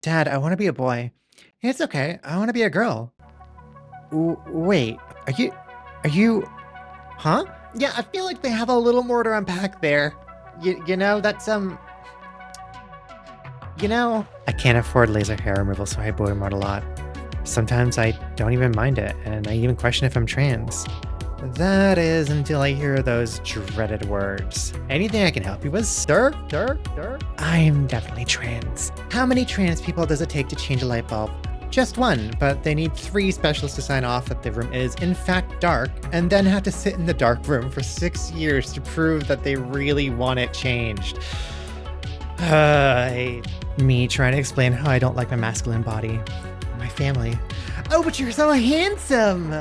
Dad, I want to be a boy. It's okay. I want to be a girl. Wait, are you, huh? Yeah, I feel like they have a little more to unpack there. You know, I can't afford laser hair removal, so I boy mode a lot. Sometimes I don't even mind it, and I even question if I'm trans. That is until I hear those dreaded words. Anything I can help you with, sir? I'm definitely trans. How many trans people does it take to change a light bulb? Just one, but they need 3 specialists to sign off that the room is in fact dark, and then have to sit in the dark room for 6 years to prove that they really want it changed. Me trying to explain how I don't like my masculine body. My family. Oh, but you're so handsome!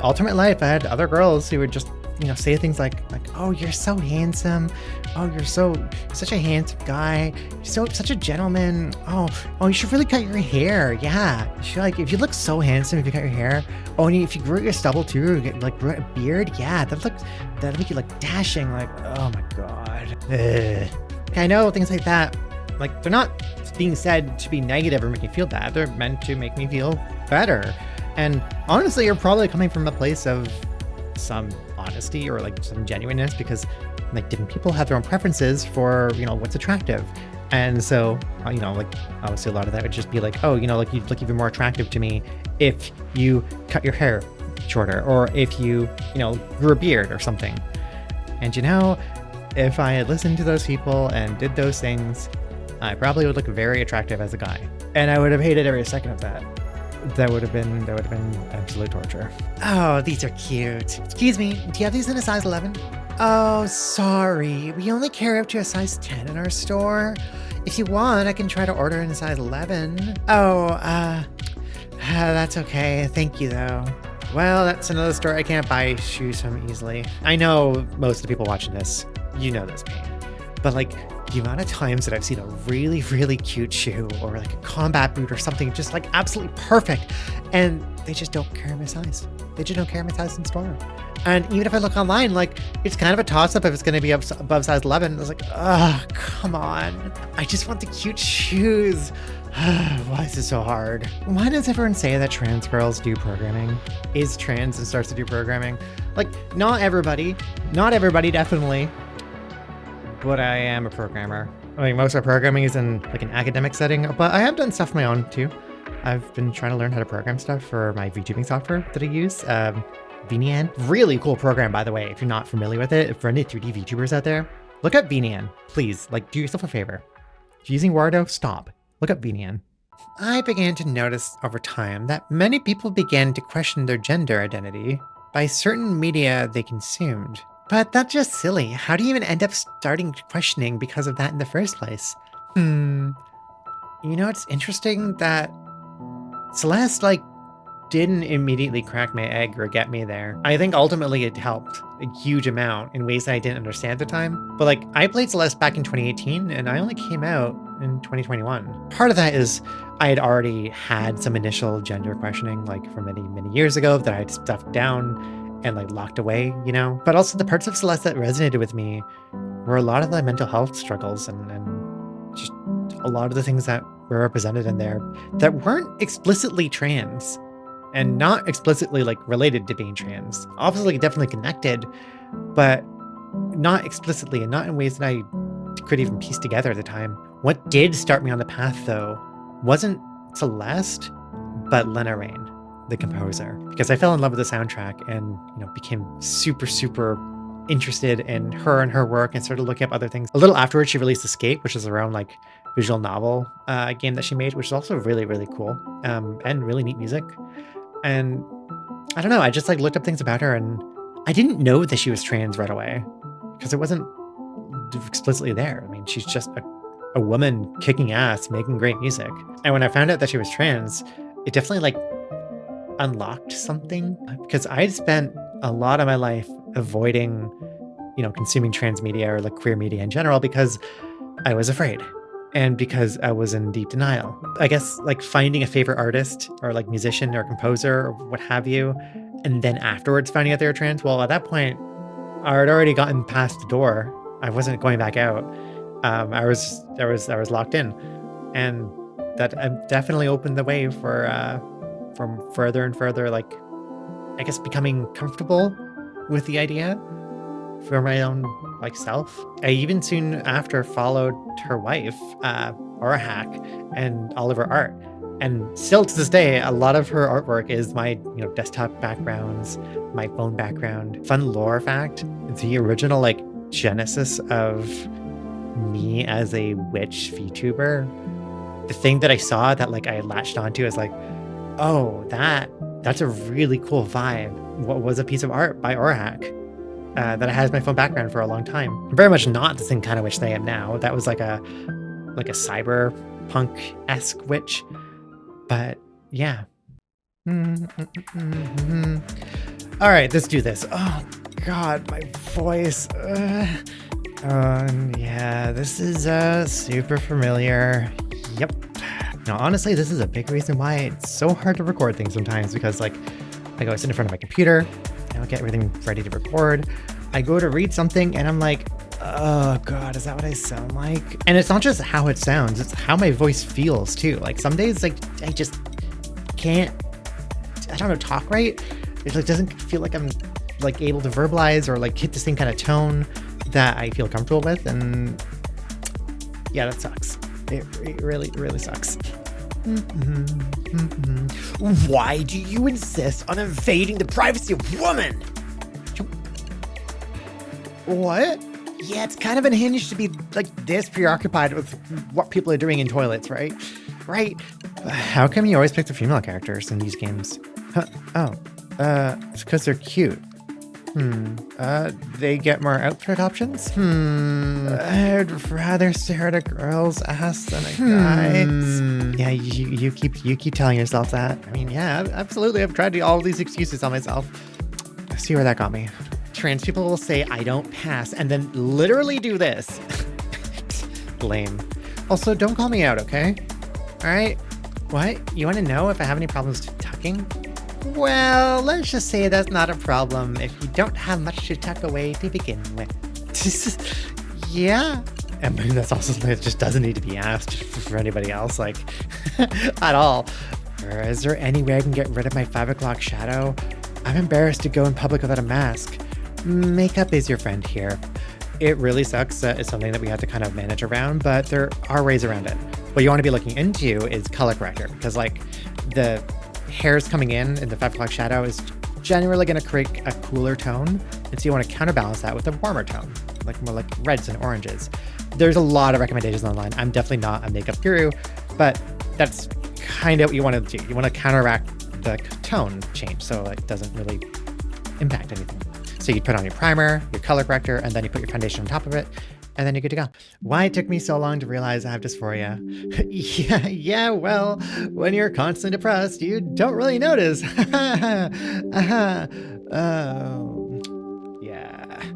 Alternate life, I had other girls who would just, say things like, oh, you're so handsome. Oh, you're such a handsome guy. You're such a gentleman. Oh, you should really cut your hair. Yeah. You should, if you look so handsome if you cut your hair. Oh, and if you grow your stubble too, grow a beard. Yeah, that'll make you dashing. Oh my God. Ugh. I know things like that. They're not being said to be negative or make me feel bad. They're meant to make me feel better. And honestly, you're probably coming from a place of some honesty or some genuineness, because different people have their own preferences for, what's attractive. And so, obviously a lot of that would just be oh, you'd look even more attractive to me if you cut your hair shorter, or if you, grew a beard or something. And if I had listened to those people and did those things, I probably would look very attractive as a guy. And I would have hated every second of that. That would have been absolute torture. Oh, these are cute. Excuse me, do you have these in a size 11? Oh, sorry. We only carry up to a size 10 in our store. If you want, I can try to order in a size 11. Oh, that's okay. Thank you, though. Well, that's another store I can't buy shoes from easily. I know most of the people watching this, you know this pain. But the amount of times that I've seen a really, really cute shoe or a combat boot or something just absolutely perfect, and they just don't carry my size. They just don't carry my size in store. And even if I look online, it's kind of a toss-up if it's going to be above size 11. It's come on. I just want the cute shoes. Why is this so hard? Why does everyone say that trans girls do programming? Is trans and starts to do programming? Not everybody, definitely. But I am a programmer. Most of our programming is in an academic setting, but I have done stuff of my own too. I've been trying to learn how to program stuff for my VTubing software that I use. Vinian. Really cool program, by the way, if you're not familiar with it. For any 3D VTubers out there, look up Vinian. Please, do yourself a favor. If you're using Wardo, stop. Look up Vinian. I began to notice over time that many people began to question their gender identity by certain media they consumed. But that's just silly. How do you even end up starting questioning because of that in the first place? It's interesting that Celeste, didn't immediately crack my egg or get me there. I think ultimately it helped a huge amount in ways that I didn't understand at the time. But I played Celeste back in 2018 and I only came out in 2021. Part of that is I had already had some initial gender questioning from many, many years ago that I had stuffed down and locked away, But also the parts of Celeste that resonated with me were a lot of the mental health struggles and just a lot of the things that were represented in there that weren't explicitly trans and not explicitly related to being trans. Obviously definitely connected, but not explicitly and not in ways that I could even piece together at the time. What did start me on the path though wasn't Celeste, but Lena Raine, the composer, because I fell in love with the soundtrack and became super, super interested in her and her work and started looking up other things. A little afterwards, she released Escape, which is her own visual novel game that she made, which is also really, really cool and really neat music. And I don't know, I just looked up things about her and I didn't know that she was trans right away because it wasn't explicitly there. She's just a woman kicking ass, making great music. And when I found out that she was trans, it definitely unlocked something, because I'd spent a lot of my life avoiding, consuming trans media or queer media in general because I was afraid and because I was in deep denial. I guess finding a favorite artist or musician or composer or what have you, and then afterwards finding out they were trans. Well, at that point, I had already gotten past the door. I wasn't going back out. I was locked in, and that definitely opened the way for from further and further, like, I guess, becoming comfortable with the idea for my own, like, self. I even soon after followed her wife, Aura Hack, and all of her art. And still to this day, a lot of her artwork is my, desktop backgrounds, my phone background. Fun lore fact, the original, like, genesis of me as a witch VTuber, the thing that I saw that, like, I latched onto is like, oh, that's a really cool vibe. What was a piece of art by Aura Hack that I had as my phone background for a long time. Very much not the same kind of witch that I am now. That was like a cyberpunk-esque witch. But yeah. All right, let's do this. Oh God, my voice. Yeah, this is super familiar. Yep. Now, honestly, this is a big reason why it's so hard to record things sometimes, because like I go sit in front of my computer, I'll get everything ready to record. I go to read something and I'm like, oh God, is that what I sound like? And it's not just how it sounds, it's how my voice feels too. Like some days, like I just can't, I don't know, talk right. It like doesn't feel like I'm like able to verbalize or like hit the same kind of tone that I feel comfortable with. And yeah, that sucks. It really, really sucks. Why do you insist on invading the privacy of women? What? Yeah, it's kind of unhinged to be like this preoccupied with what people are doing in toilets, right? Right? How come you always pick the female characters in these games? Huh? Oh, it's because they're cute. They get more outfit options? I'd rather stare at a girl's ass than a guy's. Yeah, you keep telling yourself that. I mean, yeah, absolutely. I've tried to do all these excuses on myself. See where that got me. Trans people will say I don't pass and then literally do this. Lame. Also, don't call me out, okay? All right. What? You want to know if I have any problems tucking? Well, let's just say that's not a problem if you don't have much to tuck away to begin with. Yeah. I mean, that's also something that just doesn't need to be asked for anybody else, like, at all. Or is there any way I can get rid of my 5 o'clock shadow? I'm embarrassed to go in public without a mask. Makeup is your friend here. It really sucks that it's something that we have to kind of manage around, but there are ways around it. What you want to be looking into is color corrector, because like the hairs coming in the 5 o'clock shadow is generally going to create a cooler tone. And so you want to counterbalance that with a warmer tone, like more like reds and oranges. There's a lot of recommendations online. I'm definitely not a makeup guru, but that's kind of what you want to do. You want to counteract the tone change so it doesn't really impact anything. So you put on your primer, your color corrector, and then you put your foundation on top of it, and then you're good to go. Why it took me so long to realize I have dysphoria? yeah, well, when you're constantly depressed, you don't really notice. Yeah.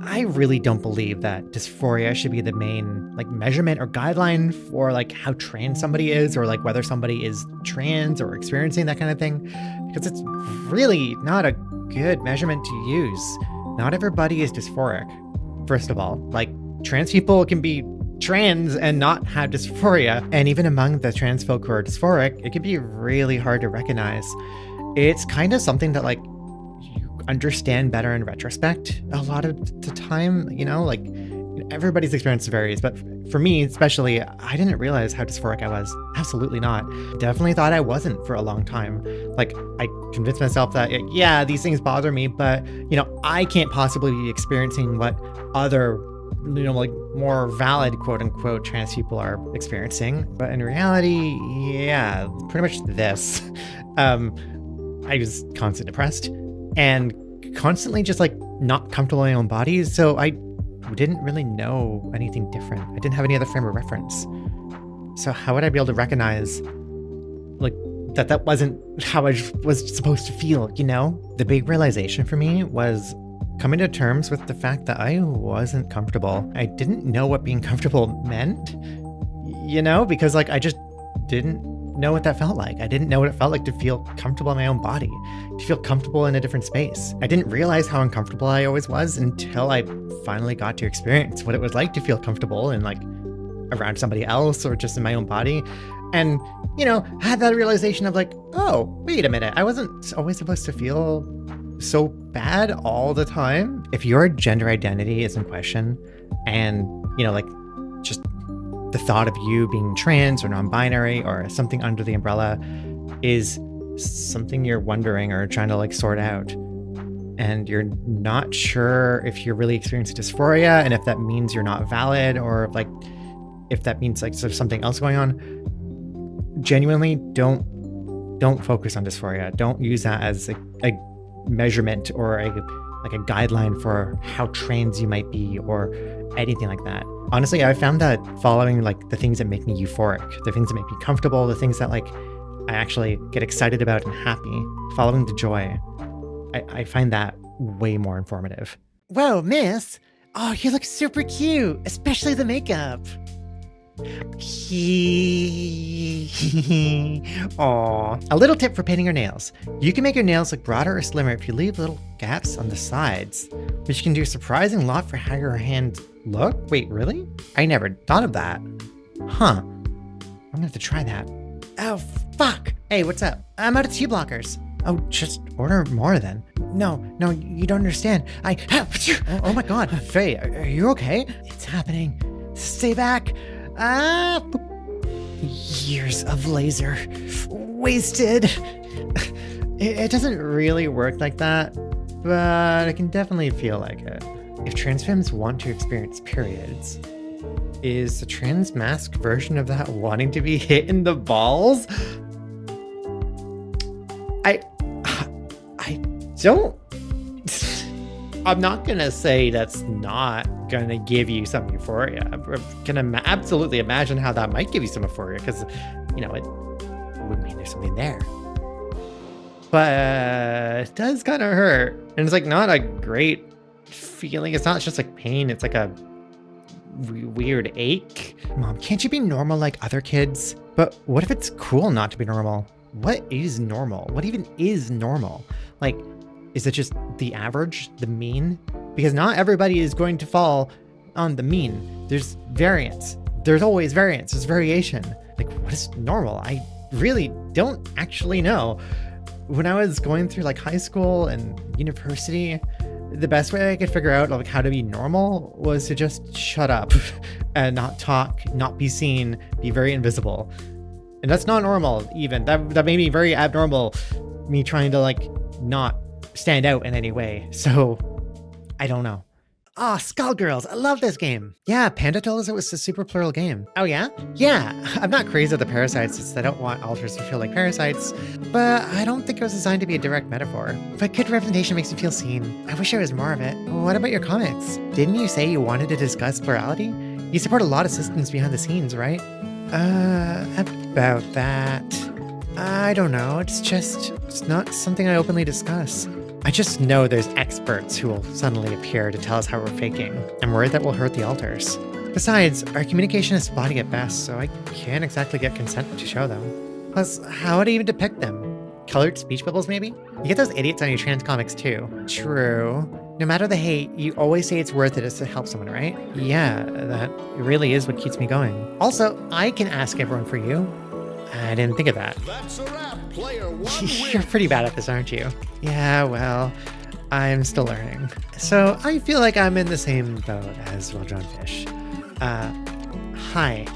I really don't believe that dysphoria should be the main like measurement or guideline for like how trans somebody is, or like whether somebody is trans or experiencing that kind of thing, because it's really not a good measurement to use. Not everybody is dysphoric, first of all. Like, trans people can be trans and not have dysphoria. And even among the trans folk who are dysphoric, it can be really hard to recognize. It's kind of something that, like, you understand better in retrospect a lot of the time, like, everybody's experience varies. But for me, especially, I didn't realize how dysphoric I was. Absolutely not. Definitely thought I wasn't for a long time. Like, I convinced myself that, yeah, these things bother me, but, I can't possibly be experiencing what other, like more valid quote unquote trans people are experiencing. But in reality, yeah, pretty much this. I was constantly depressed and constantly just like not comfortable in my own body. So I didn't really know anything different. I didn't have any other frame of reference. So how would I be able to recognize like that wasn't how I was supposed to feel, The big realization for me was coming to terms with the fact that I wasn't comfortable. I didn't know what being comfortable meant, because like I just didn't know what that felt like. I didn't know what it felt like to feel comfortable in my own body, to feel comfortable in a different space. I didn't realize how uncomfortable I always was until I finally got to experience what it was like to feel comfortable in like around somebody else or just in my own body. And, you know, had that realization of like, oh, wait a minute. I wasn't always supposed to feel so bad all the time. If your gender identity is in question and, you know, like just the thought of you being trans or non-binary or something under the umbrella is something you're wondering or trying to like sort out, and you're not sure if you're really experiencing dysphoria and if that means you're not valid or like if that means like there's something else going on, genuinely don't focus on dysphoria. Don't use that as a measurement or a guideline for how trans you might be or anything like that. Honestly, I found that following like the things that make me euphoric, the things that make me comfortable, the things that like I actually get excited about and happy, following the joy, I find that way more informative. Whoa, miss. Oh, you look super cute, especially the makeup. Aww. A little tip for painting your nails. You can make your nails look broader or slimmer if you leave little gaps on the sides, which can do a surprising lot for how your hands look. Wait, really? I never thought of that. Huh. I'm gonna have to try that. Oh, fuck. Hey, what's up? I'm out of tea blockers. Oh, just order more then. No, you don't understand. Oh my god, Faye, are you okay? It's happening. Stay back. Years of laser wasted. It doesn't really work like that, but I can definitely feel like it. If trans femmes want to experience periods, is the trans mask version of that wanting to be hit in the balls? I don't. I'm not gonna say that's not gonna give you some euphoria. I can absolutely imagine how that might give you some euphoria because, you know, it would mean there's something there. But it does kind of hurt, and it's like not a great feeling. It's not just like pain. It's like a weird ache. Mom, can't you be normal like other kids? But what if it's cool not to be normal? What is normal? What even is normal? Like, is it just the average, the mean? Because not everybody is going to fall on the mean. There's variance. There's always variance. There's variation. Like, what is normal? I really don't actually know. When I was going through like high school and university, the best way I could figure out like how to be normal was to just shut up and not talk, not be seen, be very invisible. And that's not normal even. That made me very abnormal, me trying to like not stand out in any way. So I don't know. Oh, Skullgirls, I love this game. Yeah, Panda told us it was a super plural game. Oh yeah? Yeah, I'm not crazy with the parasites since I don't want alters to feel like parasites, but I don't think it was designed to be a direct metaphor. But good representation makes me feel seen. I wish there was more of it. What about your comics? Didn't you say you wanted to discuss plurality? You support a lot of systems behind the scenes, right? About that. I don't know. It's not something I openly discuss. I just know there's experts who will suddenly appear to tell us how we're faking. I'm worried that will hurt the alters. Besides, our communication is spotty at best, so I can't exactly get consent to show them. Plus, how would I even depict them? Colored speech bubbles, maybe? You get those idiots on your trans comics too. True. No matter the hate, you always say it's worth it to help someone, right? Yeah, that really is what keeps me going. Also, I can ask everyone for you. I didn't think of that. That's a wrap. Player one You're pretty bad at this, aren't you? Yeah, well, I'm still learning. So I feel like I'm in the same boat as WellDrawnFish. Hi,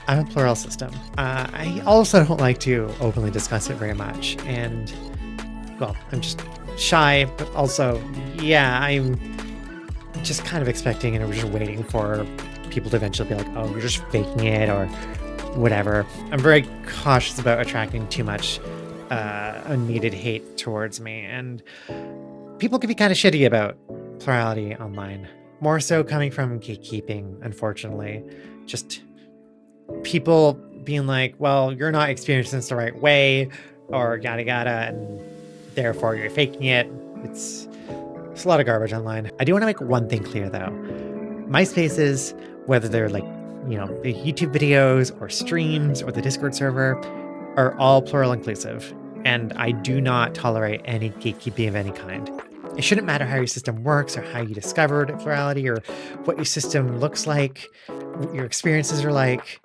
I'm a plural system. I also don't like to openly discuss it very much. And, well, I'm just shy, but also, yeah, I'm just kind of expecting and we're just waiting for people to eventually be like, oh, you're just faking it or whatever. I'm very cautious about attracting too much unneeded hate towards me, and people can be kind of shitty about plurality online. More so coming from gatekeeping, unfortunately. Just people being like, well, you're not experiencing this the right way, or yada yada, and therefore you're faking it. It's a lot of garbage online. I do want to make one thing clear though. My spaces, whether they're like, you know, the YouTube videos or streams or the Discord server, are all plural inclusive, and I do not tolerate any gatekeeping of any kind. It shouldn't matter how your system works or how you discovered plurality or what your system looks like, what your experiences are like,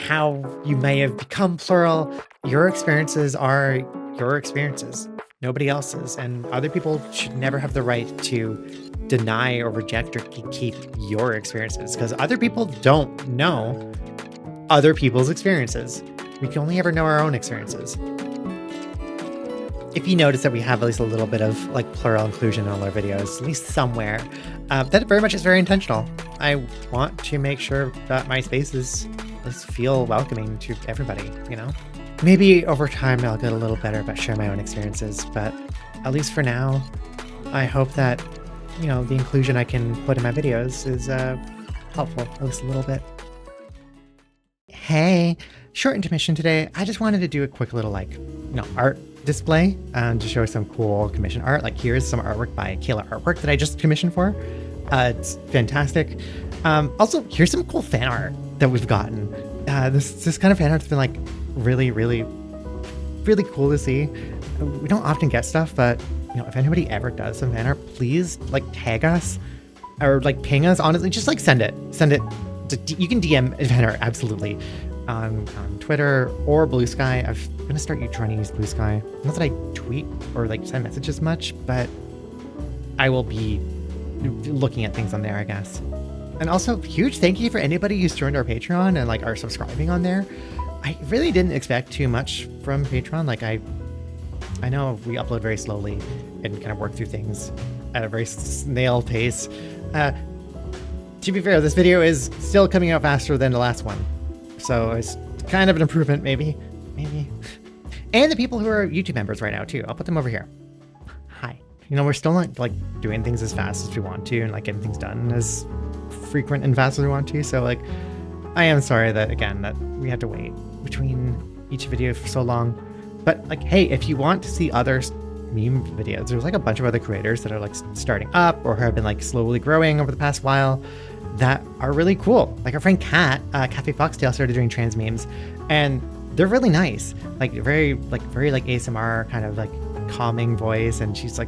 how you may have become plural. Your experiences are your experiences, nobody else's. And other people should never have the right to deny or reject or keep your experiences, because other people don't know other people's experiences. We can only ever know our own experiences. If you notice that we have at least a little bit of like plural inclusion in all our videos, at least somewhere, that very much is very intentional. I want to make sure that my spaces feel welcoming to everybody, you know? Maybe over time I'll get a little better about sharing my own experiences, but at least for now, I hope that, you know, the inclusion I can put in my videos is helpful, at least a little bit. Hey, short intermission today. I just wanted to do a quick little art display to show some cool commission art. Like here's some artwork by Kayla Artwork that I just commissioned for. It's fantastic. Also, here's some cool fan art that we've gotten. This kind of fan art's been like really, really, really cool to see. We don't often get stuff, but you know, if anybody ever does some fan art, please like tag us or like ping us. Honestly, just like send it. You can DM fan art absolutely on Twitter or Blue Sky. I'm gonna start trying to use Blue Sky. Not that I tweet or like send messages much, but I will be looking at things on there, I guess. And also, huge thank you for anybody who's joined our Patreon and like are subscribing on there. I really didn't expect too much from Patreon. Like I know we upload very slowly and kind of work through things at a very snail pace. To be fair, this video is still coming out faster than the last one. So it's kind of an improvement, maybe. And the people who are YouTube members right now too. I'll put them over here. Hi. You know, we're still not like doing things as fast as we want to and like getting things done as frequent and fast as we want to. So like, I am sorry that we had to wait between each video for so long. But like, hey, if you want to see other meme videos, there's like a bunch of other creators that are like starting up or have been like slowly growing over the past while that are really cool. Like our friend Kat, Cafe Foxtail, started doing trans memes, and they're really nice. Like very ASMR kind of like calming voice, and she's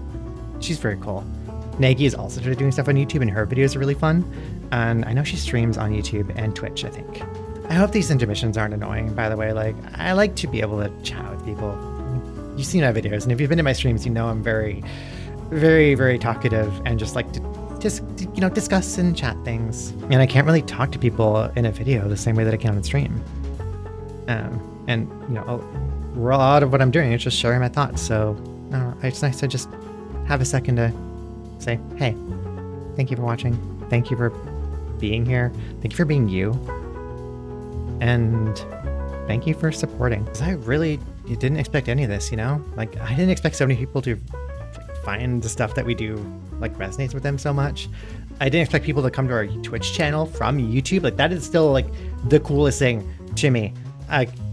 very cool. Nagi is also started doing stuff on YouTube, and her videos are really fun. And I know she streams on YouTube and Twitch, I think. I hope these intermissions aren't annoying, by the way. Like, I like to be able to chat with people. You've seen my videos, and if you've been to my streams, you know I'm very, very, very talkative and just like to discuss and chat things. And I can't really talk to people in a video the same way that I can on stream. And you know, a lot of what I'm doing is just sharing my thoughts. So it's nice to just have a second to say, hey, thank you for watching. Thank you for being here. Thank you for being you. And thank you for supporting. Because I really didn't expect any of this, you know? Like, I didn't expect so many people to find the stuff that we do like resonates with them so much. I didn't expect people to come to our Twitch channel from YouTube. Like, that is still like the coolest thing to me.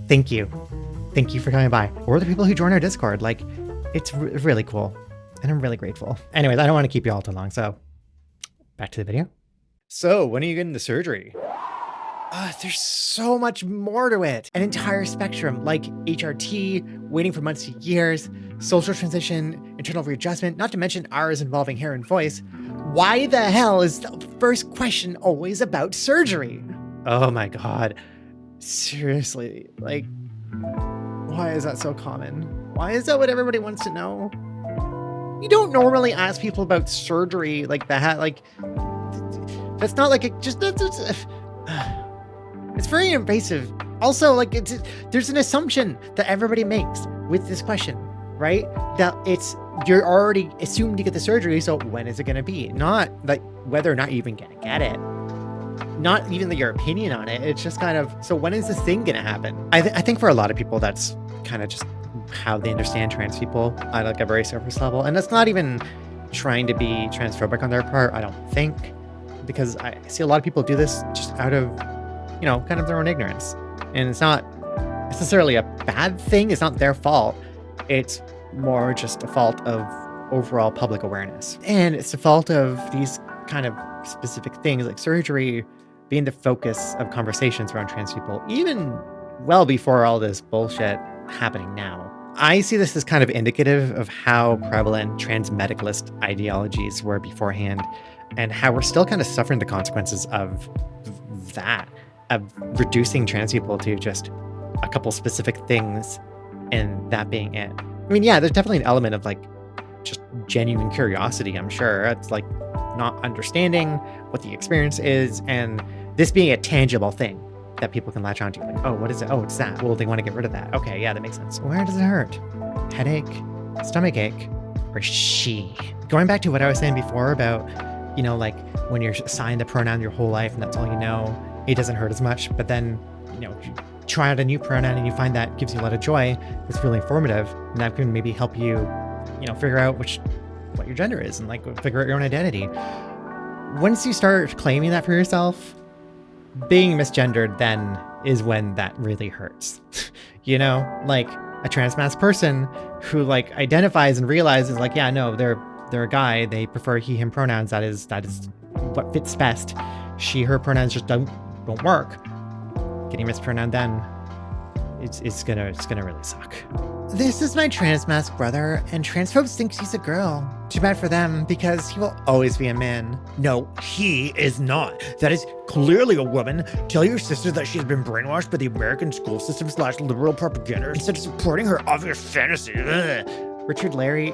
Thank you for coming by. Or the people who join our Discord. Like, it's really cool, and I'm really grateful. Anyways, I don't want to keep you all too long, so back to the video. So when are you getting the surgery? There's so much more to it. An entire spectrum, like HRT, waiting for months to years, social transition, internal readjustment, not to mention ours involving hair and voice. Why the hell is the first question always about surgery? Oh my God. Seriously, like, why is that so common? Why is that what everybody wants to know? You don't normally ask people about surgery like that. Like, that's not like it's very invasive. Also, like, there's an assumption that everybody makes with this question, right? That you're already assumed to get the surgery, so when is it going to be? Not like whether or not you're even going to get it. Not even your opinion on it. It's just kind of, so when is this thing going to happen? I think for a lot of people, that's kind of just how they understand trans people at like a very surface level. And that's not even trying to be transphobic on their part, I don't think, because I see a lot of people do this just out of, you know, kind of their own ignorance. And it's not necessarily a bad thing. It's not their fault. It's more just a fault of overall public awareness. And it's the fault of these kind of specific things like surgery being the focus of conversations around trans people, even well before all this bullshit happening now. I see this as kind of indicative of how prevalent trans medicalist ideologies were beforehand and how we're still kind of suffering the consequences of that, of reducing trans people to just a couple specific things and that being it. I mean, yeah, there's definitely an element of like just genuine curiosity, I'm sure. It's like not understanding what the experience is and this being a tangible thing that people can latch onto. Like, oh, what is it? Oh, it's that. Well, they want to get rid of that. Okay, yeah, that makes sense. Where does it hurt? Headache? Stomach ache? Or she? Going back to what I was saying before about, you know, like when you're assigned a pronoun your whole life and that's all you know, it doesn't hurt as much. But then, you know, you try out a new pronoun and you find that gives you a lot of joy. It's really informative. And that can maybe help you, you know, figure out what your gender is and like figure out your own identity. Once you start claiming that for yourself, being misgendered then is when that really hurts. You know, like a trans-masked person who like identifies and realizes like, yeah, no, they're a guy. They prefer he, him pronouns. That is what fits best. She, her pronouns just don't work. Getting mispronounced then it's gonna really suck. This is my trans-masked brother, and transphobes think she's a girl. Too bad for them, because he will always be a man. No, he is not. That is clearly a woman. Tell your sister that she's been brainwashed by the American school system / liberal propaganda instead of supporting her obvious fantasy. Ugh. Richard Larry,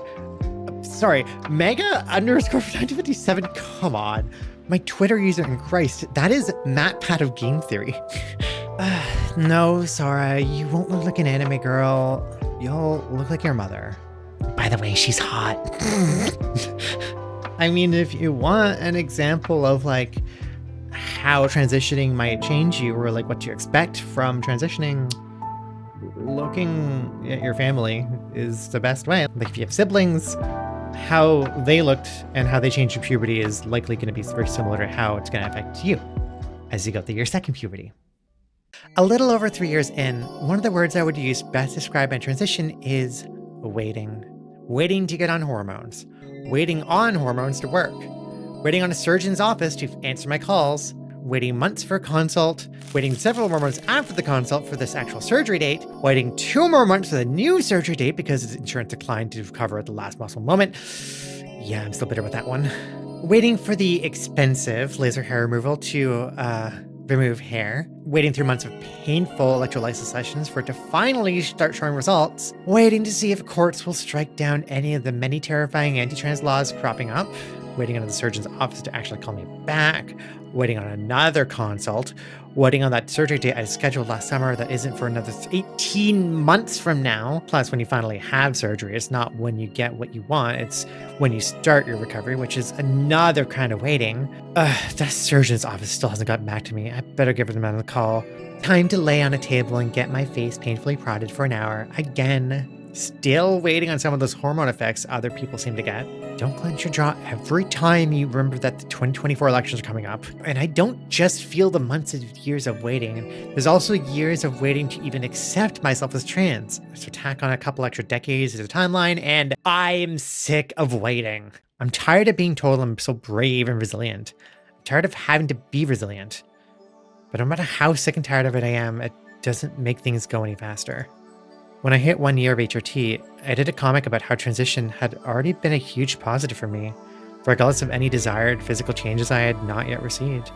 sorry, Mega _1957. Come on, my Twitter user in Christ. That is MatPat of game theory. No, Sora, you won't look like an anime girl. You'll look like your mother. By the way, she's hot. I mean, if you want an example of like how transitioning might change you or like what to expect from transitioning, looking at your family is the best way. Like if you have siblings, how they looked and how they changed in puberty is likely going to be very similar to how it's going to affect you as you go through your second puberty. A little over 3 years in, one of the words I would use best to describe my transition is waiting. Waiting to get on hormones. Waiting on hormones to work. Waiting on a surgeon's office to answer my calls. Waiting months for a consult. Waiting several more months after the consult for this actual surgery date. Waiting 2 more months for the new surgery date because its insurance declined to cover at the last possible moment. Yeah, I'm still bitter with that one. Waiting for the expensive laser hair removal to, remove hair, waiting through months of painful electrolysis sessions for it to finally start showing results, waiting to see if courts will strike down any of the many terrifying anti-trans laws cropping up, waiting on the surgeon's office to actually call me back, waiting on another consult, waiting on that surgery date I scheduled last summer that isn't for another 18 months from now. Plus, when you finally have surgery, it's not when you get what you want, it's when you start your recovery, which is another kind of waiting. That surgeon's office still hasn't gotten back to me. I better give them another call. Time to lay on a table and get my face painfully prodded for an hour. Again. Still waiting on some of those hormone effects other people seem to get. Don't clench your jaw every time you remember that the 2024 elections are coming up. And I don't just feel the months and years of waiting. There's also years of waiting to even accept myself as trans. So tack on a couple extra decades to the timeline, and I'm sick of waiting. I'm tired of being told I'm so brave and resilient. I'm tired of having to be resilient. But no matter how sick and tired of it I am, it doesn't make things go any faster. When I hit 1 year of HRT, I did a comic about how transition had already been a huge positive for me, regardless of any desired physical changes I had not yet received.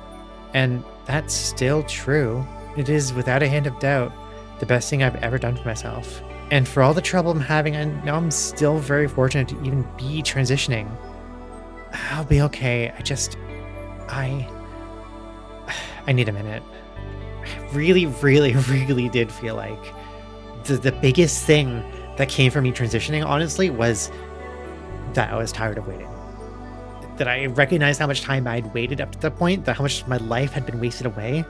And that's still true. It is, without a hint of doubt, the best thing I've ever done for myself. And for all the trouble I'm having, I know I'm still very fortunate to even be transitioning. I'll be okay. I need a minute. I really, really, really did feel like the biggest thing that came from me transitioning, honestly, was that I was tired of waiting. That I recognized how much time I'd waited up to that point, that how much my life had been wasted away,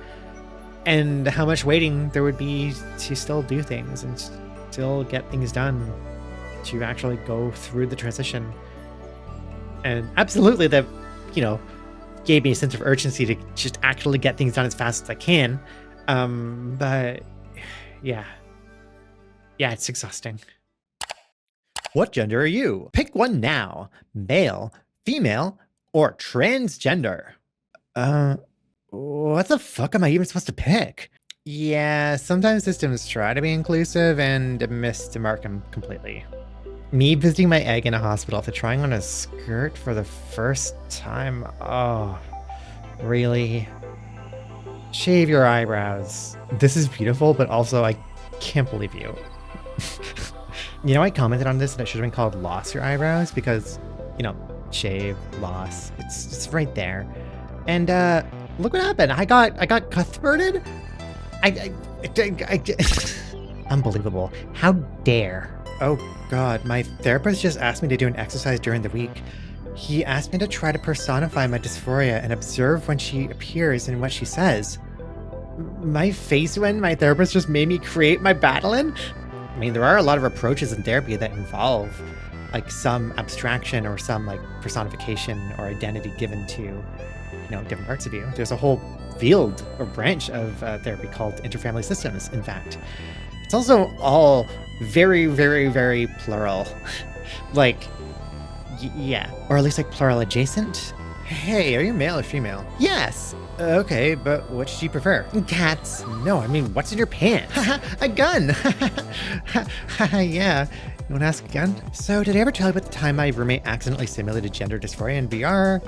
and how much waiting there would be to still do things and still get things done, to actually go through the transition. And absolutely that, you know, gave me a sense of urgency to just actually get things done as fast as I can. But yeah. Yeah, it's exhausting. What gender are you? Pick one now. Male, female, or transgender. What the fuck am I even supposed to pick? Yeah, sometimes systems try to be inclusive and miss the mark completely. Me visiting my egg in a hospital after trying on a skirt for the first time. Oh, really? Shave your eyebrows. This is beautiful, but also I can't believe you. You know, I commented on this and it should have been called Lost Your Eyebrows because, you know, shave, loss, it's right there. And look what happened. I got cuthberted. Unbelievable. How dare. Oh God, my therapist just asked me to do an exercise during the week. He asked me to try to personify my dysphoria and observe when she appears and what she says. My face when my therapist just made me create my battle-in? I mean, there are a lot of approaches in therapy that involve like some abstraction or some like personification or identity given to, you know, different parts of you. There's a whole field or branch of therapy called interfamily systems, in fact. It's also all very, very, very plural. Like, yeah. Or at least like plural adjacent. Hey, are you male or female? Yes. Okay, but which do you prefer? Cats. No, I mean, what's in your pants? A gun. Yeah. You want to ask again? So did I ever tell you about the time my roommate accidentally simulated gender dysphoria in VR?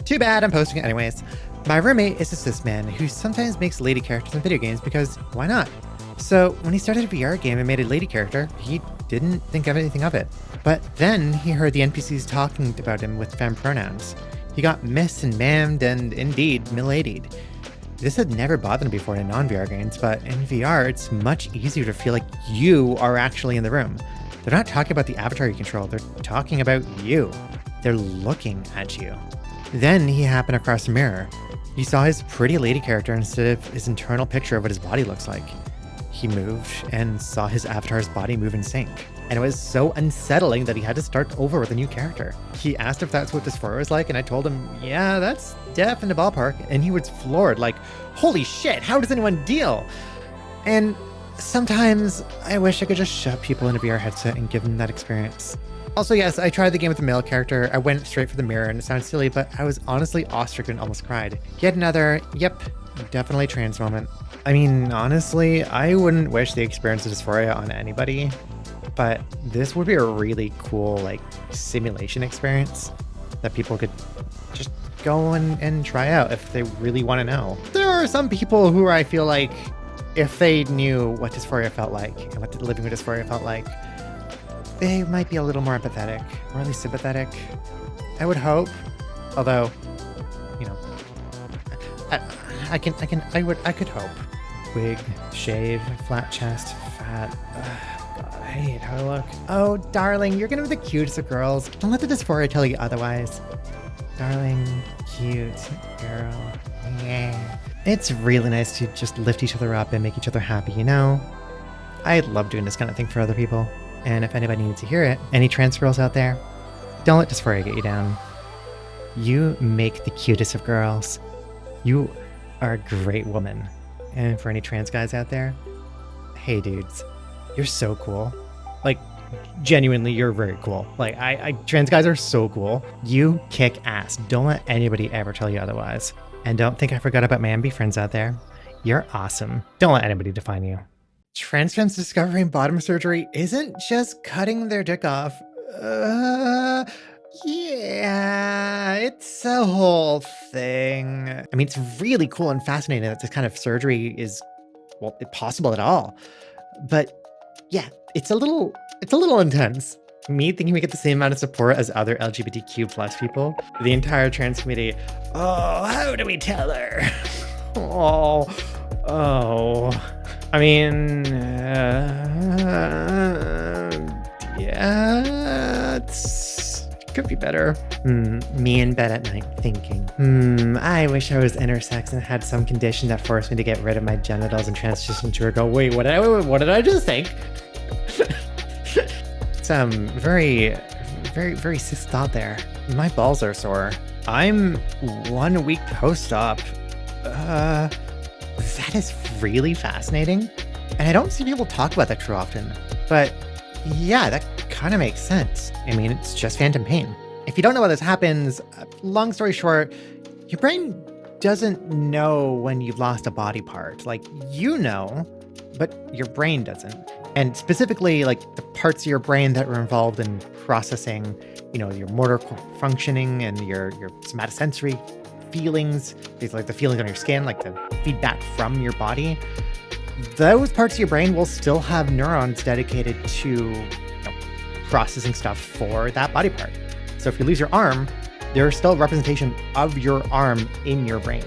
Too bad, I'm posting it anyways. My roommate is a cis man who sometimes makes lady characters in video games because why not? So when he started a VR game and made a lady character, he didn't think of anything of it. But then he heard the NPCs talking about him with femme pronouns. He got miss and ma'amed and indeed miladied. This had never bothered him before in non-VR games, but in VR it's much easier to feel like you are actually in the room. They're not talking about the avatar you control, they're talking about you. They're looking at you. Then he happened across a mirror. He saw his pretty lady character instead of his internal picture of what his body looks like. He moved and saw his avatar's body move in sync. And it was so unsettling that he had to start over with a new character. He asked if that's what dysphoria was like, and I told him, yeah, that's def in the ballpark. And he was floored, like, holy shit, how does anyone deal? And sometimes I wish I could just shove people in a VR headset and give them that experience. Also, yes, I tried the game with a male character. I went straight for the mirror, and it sounds silly, but I was honestly awestruck and almost cried. Yet another, yep, definitely trans moment. I mean, honestly, I wouldn't wish the experience of dysphoria on anybody, but this would be a really cool, like, simulation experience that people could just go and try out if they really want to know. There are some people who I feel like if they knew what dysphoria felt like and what living with dysphoria felt like, they might be a little more empathetic, or at least sympathetic. I would hope, although, you know, I could hope. Wig, shave, flat chest, fat. God, I hate how I look. Oh, darling, you're gonna be the cutest of girls. Don't let the dysphoria tell you otherwise. Darling, cute girl. Yeah. It's really nice to just lift each other up and make each other happy, you know? I love doing this kind of thing for other people. And if anybody needs to hear it, any trans girls out there, don't let dysphoria get you down. You make the cutest of girls. You are a great woman. And for any trans guys out there, hey dudes, you're so cool. Like, genuinely, you're very cool. Like, trans guys are so cool. You kick ass. Don't let anybody ever tell you otherwise. And don't think I forgot about my MB friends out there. You're awesome. Don't let anybody define you. Trans femmes discovering bottom surgery isn't just cutting their dick off. Yeah, it's a whole thing. I mean, it's really cool and fascinating that this kind of surgery is, well, possible at all. But yeah, it's a little intense. Me thinking we get the same amount of support as other LGBTQ plus people. The entire trans community, oh, how do we tell her? Oh. I mean, yeah, it could be better. Me in bed at night thinking, I wish I was intersex and had some condition that forced me to get rid of my genitals and transition to a girl. Wait, what did I just think? It's very, very, very cis thought there. My balls are sore. I'm 1 week post-op. That is really fascinating. And I don't see people talk about that too often. But yeah, that kind of makes sense. I mean, it's just phantom pain. If you don't know how this happens, long story short, your brain doesn't know when you've lost a body part. Like, you know, but your brain doesn't. And specifically, like, the parts of your brain that were involved in processing, you know, your motor functioning and your somatosensory feelings, these like the feelings on your skin, like the feedback from your body, those parts of your brain will still have neurons dedicated to, you know, processing stuff for that body part. So if you lose your arm, there's still a representation of your arm in your brain.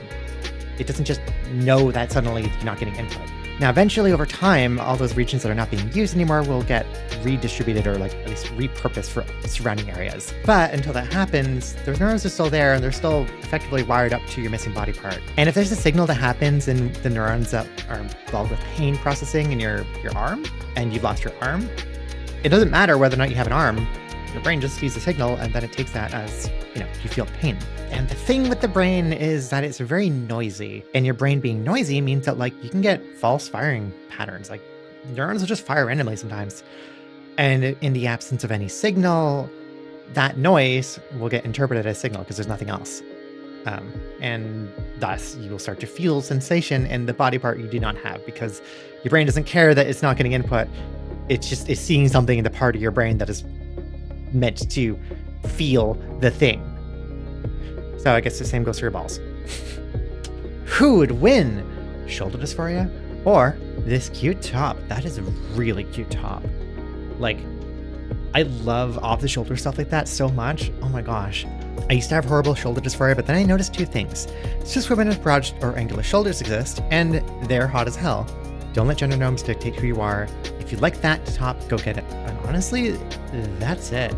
It doesn't just know that suddenly you're not getting input. Now, eventually, over time, all those regions that are not being used anymore will get redistributed or like at least repurposed for surrounding areas. But until that happens, those neurons are still there and they're still effectively wired up to your missing body part. And if there's a signal that happens in the neurons that are involved with pain processing in your arm, and you've lost your arm, it doesn't matter whether or not you have an arm. Your brain just sees the signal and then it takes that as, you know, you feel pain. And the thing with the brain is that it's very noisy. And your brain being noisy means that, like, you can get false firing patterns. Like, neurons will just fire randomly sometimes. And in the absence of any signal, that noise will get interpreted as signal because there's nothing else. And thus you will start to feel sensation in the body part you do not have because your brain doesn't care that it's not getting input. It's seeing something in the part of your brain that is meant to feel the thing. So I guess the same goes for your balls. Who would win? Shoulder dysphoria or this cute top? That is a really cute top. Like, I love off the shoulder stuff like that so much. Oh my gosh. I used to have horrible shoulder dysphoria, but then I noticed two things. Cis women with broad or angular shoulders exist, and they're hot as hell. Don't let gender norms dictate who you are. If you like that top, go get it. And honestly, that's it.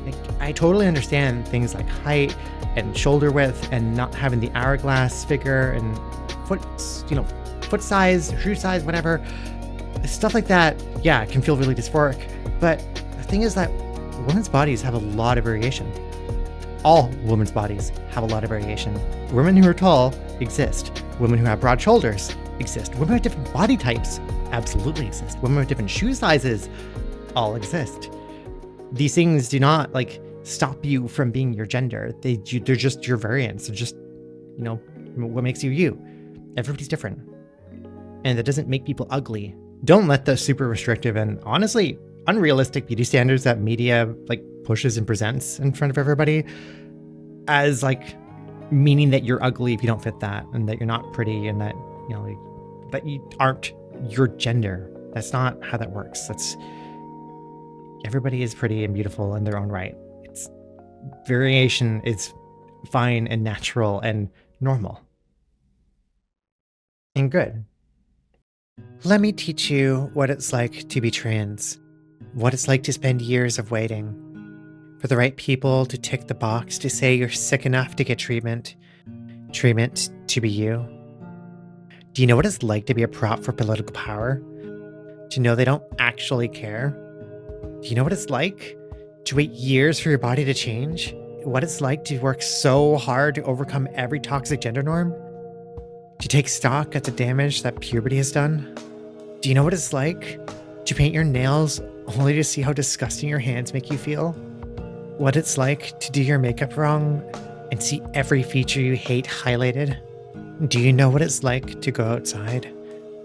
Like, I totally understand things like height and shoulder width and not having the hourglass figure and foot size, shoe size, whatever. Stuff like that, yeah, it can feel really dysphoric. But the thing is that women's bodies have a lot of variation. All women's bodies have a lot of variation. Women who are tall exist. Women who have broad shoulders exist. Women with different body types absolutely exist. Women with different shoe sizes all exist. These things do not like stop you from being your gender. They're just your variants. They're just, you know, what makes you you. Everybody's different. And that doesn't make people ugly. Don't let the super restrictive and honestly unrealistic beauty standards that media like pushes and presents in front of everybody as like meaning that you're ugly if you don't fit that and that you're not pretty and that, you know, like, that you aren't your gender. That's not how that works. That's everybody is pretty and beautiful in their own right. It's variation is fine and natural and normal and good. Let me teach you what it's like to be trans, what it's like to spend years of waiting for the right people to tick the box to say you're sick enough to get treatment to be you. Do you know what it's like to be a prop for political power? To know they don't actually care? Do you know what it's like to wait years for your body to change? What it's like to work so hard to overcome every toxic gender norm? To take stock at the damage that puberty has done? Do you know what it's like to paint your nails only to see how disgusting your hands make you feel? What it's like to do your makeup wrong and see every feature you hate highlighted? Do you know what it's like to go outside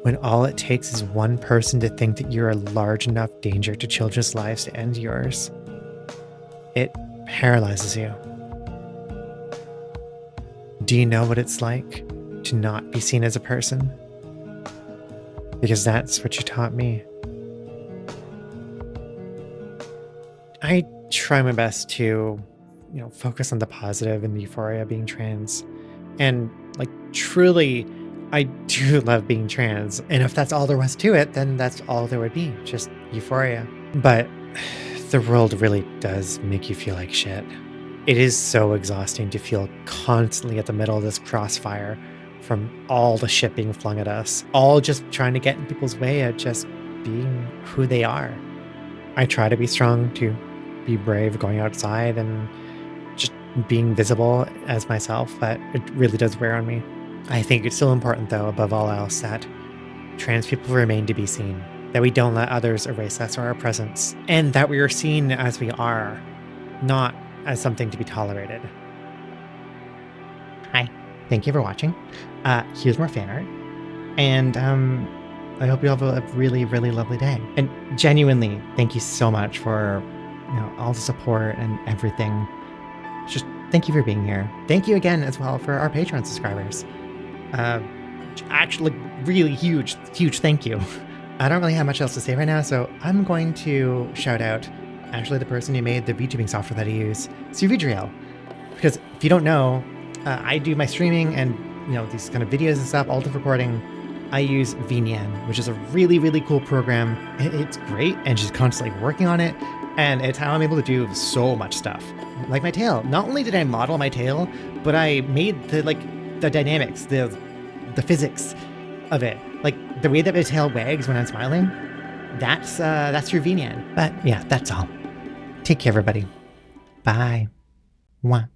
when all it takes is one person to think that you're a large enough danger to children's lives to end yours? It paralyzes you. Do you know what it's like to not be seen as a person? Because that's what you taught me. I try my best to, you know, focus on the positive and the euphoria of being trans. And like truly, I do love being trans. And if that's all there was to it, then that's all there would be, just euphoria. But the world really does make you feel like shit. It is so exhausting to feel constantly at the middle of this crossfire from all the shit being flung at us, all just trying to get in people's way of just being who they are. I try to be strong, to be brave going outside and just being visible as myself, but it really does wear on me. I think it's still important, though, above all else, that trans people remain to be seen, that we don't let others erase us or our presence, and that we are seen as we are, not as something to be tolerated. Hi. thank you for watching. Here's more fan art. And I hope you have a really, really lovely day. And genuinely, thank you so much for all the support and everything. Just thank you for being here. Thank you again as well for our Patreon subscribers. Actually, really huge thank you. I don't really have much else to say right now, so I'm going to shout out actually the person who made the VTubing software that I use, Suvidriel. Because if you don't know, I do my streaming and these kind of videos and stuff, alt recording. I use VNyan, which is a really, really cool program. It's great, and she's constantly working on it, and it's how I'm able to do so much stuff. Like my tail. Not only did I model my tail, but I made the dynamics, the physics of it. Like the way that my tail wags when I'm smiling, that's through VNyan. But yeah, that's all. Take care, everybody. Bye. Mwah.